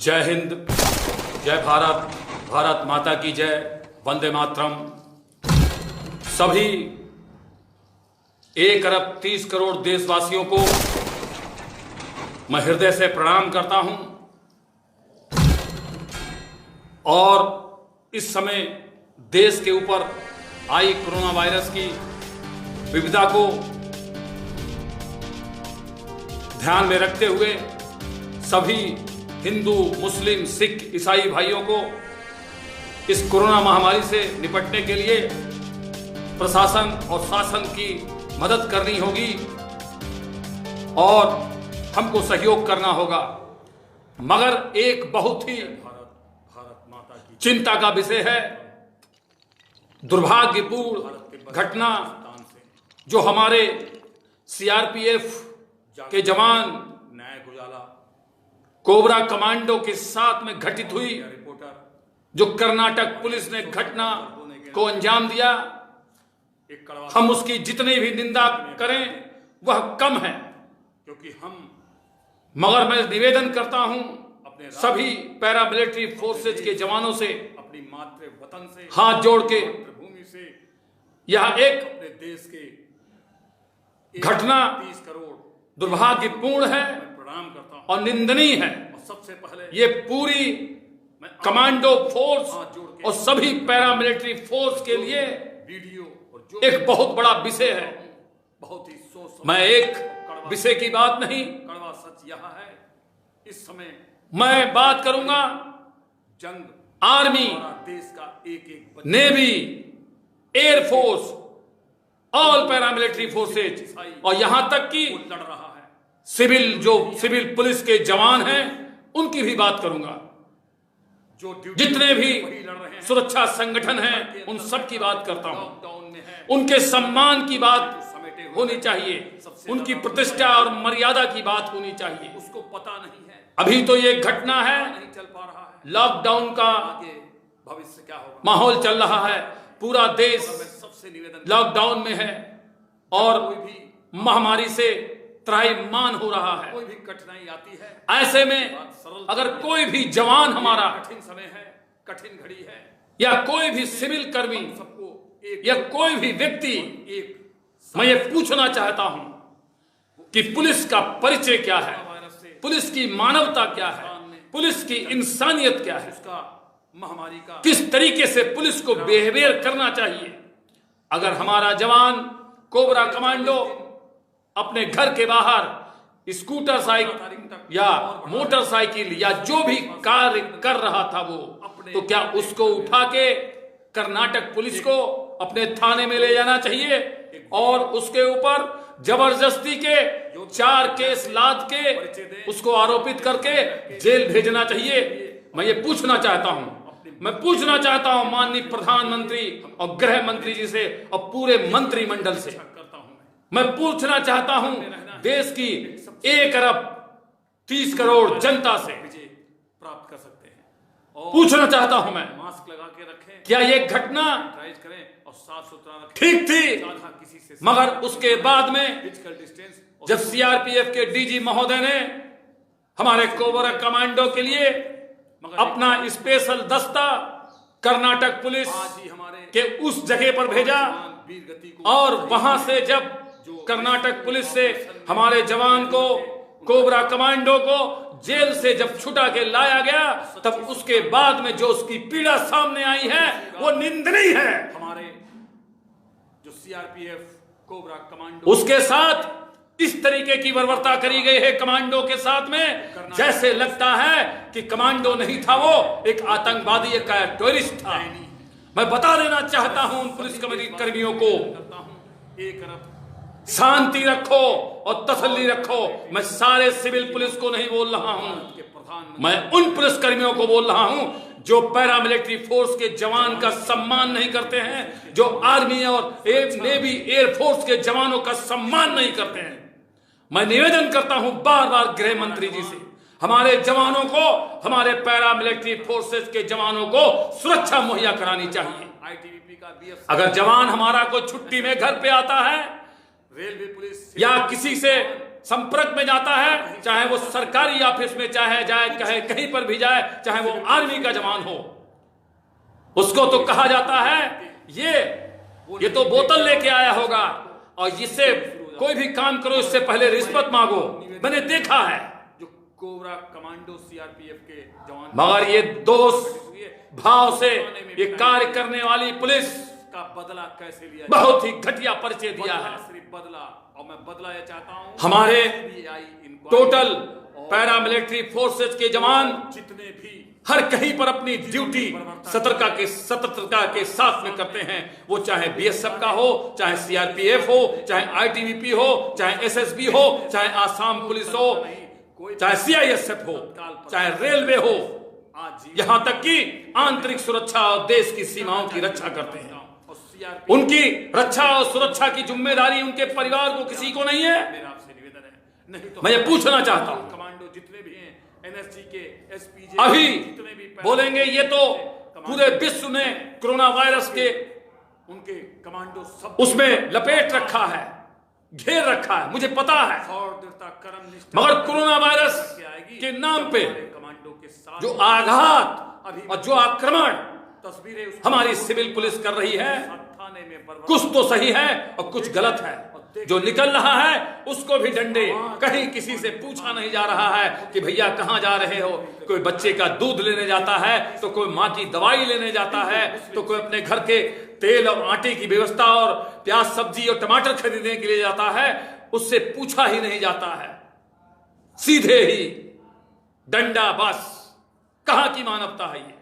जय हिंद, जय भारत, भारत माता की जय, वंदे मातरम। सभी 1 अरब 30 करोड़ देशवासियों को मैं हृदय से प्रणाम करता हूं और इस समय देश के ऊपर आई कोरोना वायरस की विपदा को ध्यान में रखते हुए सभी हिंदू, मुस्लिम, सिख, ईसाई भाइयों को इस कोरोना महामारी से निपटने के लिए प्रशासन और शासन की मदद करनी होगी और हमको सहयोग करना होगा। मगर एक बहुत ही चिंता का विषय है, दुर्भाग्यपूर्ण घटना जो हमारे सीआरपीएफ के जवान कोबरा कमांडो के साथ में घटित हुई, जो कर्नाटक पुलिस ने घटना को अंजाम दिया। हम उसकी जितनी भी निंदा करें वह कम है, क्योंकि मगर मैं निवेदन करता हूं अपने सभी पैरामिलिट्री फोर्सेज के जवानों से, अपनी मातृ वतन से हाथ जोड़ के भूमि से, यह एक अपने देश के घटना 30 करोड़ दुर्भाग्यपूर्ण है, प्रणाम करता हूं और निंदनीय है। और सबसे पहले ये पूरी कमांडो फोर्स और सभी पैरामिलिट्री फोर्स के लिए वीडियो और एक बहुत बड़ा विषय है। बहुत ही सोच मैं एक विषय की बात नहीं, कड़वा सच यह है, इस समय मैं बात करूंगा जंग, आर्मी, देश का एक navy, air force, all paramilitary forces और यहां तक कि लड़ रहा है सिविल पुलिस के जवान हैं, उनकी भी बात करूंगा। जो जितने भी सुरक्षा संगठन हैं उन सब की बात करता हूं। उनके सम्मान की बात होनी चाहिए, उनकी प्रतिष्ठा और मर्यादा की बात होनी चाहिए। उसको पता नहीं है, अभी तो ये घटना है, नहीं चल पा रहा है, लॉकडाउन का भविष्य क्या होगा, माहौल चल रहा है, पूरा देश लॉकडाउन में है और महामारी से त्राहिमाम हो रहा है, कोई भी कठिनाई आती है। ऐसे में अगर कोई भी जवान हमारा, कठिन समय है, कठिन घड़ी है, या कोई भी सिविल कर्मी या कोई भी व्यक्ति, मैं ये पूछना चाहता हूं कि पुलिस का परिचय क्या है, पुलिस की मानवता क्या है, पुलिस की इंसानियत क्या है, महामारी का किस तरीके से पुलिस को बिहेवियर करना चाहिए। अगर हमारा जवान कोबरा कमांडो अपने घर के बाहर स्कूटर साइकिल या मोटरसाइकिल या जो भी कार्य कर रहा था वो, तो क्या उसको उठा के कर्नाटक पुलिस को अपने थाने में ले जाना चाहिए और उसके ऊपर जबरदस्ती के 4 केस लाद के उसको आरोपित करके जेल भेजना चाहिए? मैं ये पूछना चाहता हूं, मैं पूछना चाहता हूं माननीय प्रधानमंत्री और गृह मंत्री जी से और पूरे मंत्रिमंडल से, मैं पूछना चाहता हूं देश की 1 अरब 30 करोड़ जनता से प्राप्त कर सकते हैं। पूछना चाहता हूं मैं, मास्क लगा के रखें, क्या ये घटना करें और साफ सुथरा रखें, ठीक थी? मगर उसके बाद में फिजिकल डिस्टेंस, जब सीआरपीएफ के डीजी महोदय ने हमारे कोबरा कमांडो के लिए अपना स्पेशल दस्ता कर्नाटक पुलिस के उस जगह पर भेजा और वहां से जब कर्नाटक पुलिस से हमारे जवान को, कोबरा कमांडो को जेल से जब छुटा के लाया गया, तब उसके बाद में जो उसकी पीड़ा सामने आई है वो निंदनीय है। हमारे जो सीआरपीएफ कोबरा कमांडो, उसके साथ इस तरीके की बर्बरता करी गई है कमांडो के साथ में, जैसे लगता है कि कमांडो नहीं था, वो एक आतंकवादी, एक टेररिस्ट था। मैं बता देना चाहता हूं उन पुलिस कर्मियों को, एक अरब शांति रखो और तसल्ली रखो। मैं सारे सिविल पुलिस को नहीं बोल रहा हूं, मैं उन पुलिस कर्मियों को बोल रहा हूं जो पैरामिलिट्री फोर्स के जवान का सम्मान नहीं करते हैं, जो आर्मी और नेवी, एयरफोर्स के जवानों का सम्मान नहीं करते हैं। मैं निवेदन करता हूं बार बार गृह मंत्री जी से, हमारे जवानों को, हमारे पैरामिलिट्री फोर्सेस के जवानों को सुरक्षा मुहैया करानी चाहिए। अगर जवान हमारा कोई छुट्टी में घर पे आता है, रेलवे पुलिस या किसी से संपर्क में जाता है, चाहे वो सरकारी ऑफिस में चाहे जाए, कहीं पर भी जाए, चाहे वो आर्मी का जवान हो, उसको तो कहा जाता है ये तो बोतल लेके आया होगा और इससे कोई भी काम करो इससे पहले रिश्वत मांगो। मैंने देखा है जो कोबरा कमांडो सीआरपीएफ के जवान, मगर ये दोस्त भाव से ये कार्य करने वाली पुलिस का बदला कैसे लिया, बहुत ही घटिया परिचय दिया है। सिर्फ बदला, और मैं बदला ये चाहता हूं, हमारे टोटल पैरामिलिट्री फोर्सेज के जवान जितने भी हर कहीं पर अपनी ड्यूटी सतर्कता के साथ में करते हैं, वो चाहे बीएसएफ का हो, चाहे सीआरपीएफ हो, चाहे आईटीबीपी हो, चाहे एसएसबी हो, चाहे आसाम पुलिस हो, चाहे सीआईएसएफ हो, चाहे रेलवे हो, यहां तक कि आंतरिक सुरक्षा और देश की सीमाओं की रक्षा करते हैं। उनकी रक्षा और सुरक्षा की जिम्मेदारी उनके परिवार को किसी को नहीं है। मेरा आपसे निवेदन है, नहीं तो मैं ये पूछना चाहता हूं, कमांडो जितने भी हैं, एनएसजी के, एसपीजे, अभी जितने भी बोलेंगे ये तो पूरे विश्व ने कोरोना वायरस के उनके कमांडो सब उसमें लपेट रखा है, घेर रखा है, मुझे पता है। मगर कोरोना वायरस के नाम पे कमांडो के साथ जो आघात और जो आक्रमण तस्वीरें हमारी सिविल पुलिस कर रही है, थाने में कुछ तो सही है और कुछ गलत है। जो निकल रहा है उसको भी डंडे, कहीं किसी से पूछा नहीं जा रहा है कि भैया कहां जा रहे हो। कोई बच्चे का दूध लेने जाता है, तो कोई माँ की दवाई लेने जाता है, तो कोई अपने घर के तेल और आटे की व्यवस्था और प्याज सब्जी और टमाटर खरीदने के लिए जाता है, उससे पूछा ही नहीं जाता है, सीधे ही डंडा बस। कहां की मानवता है ये?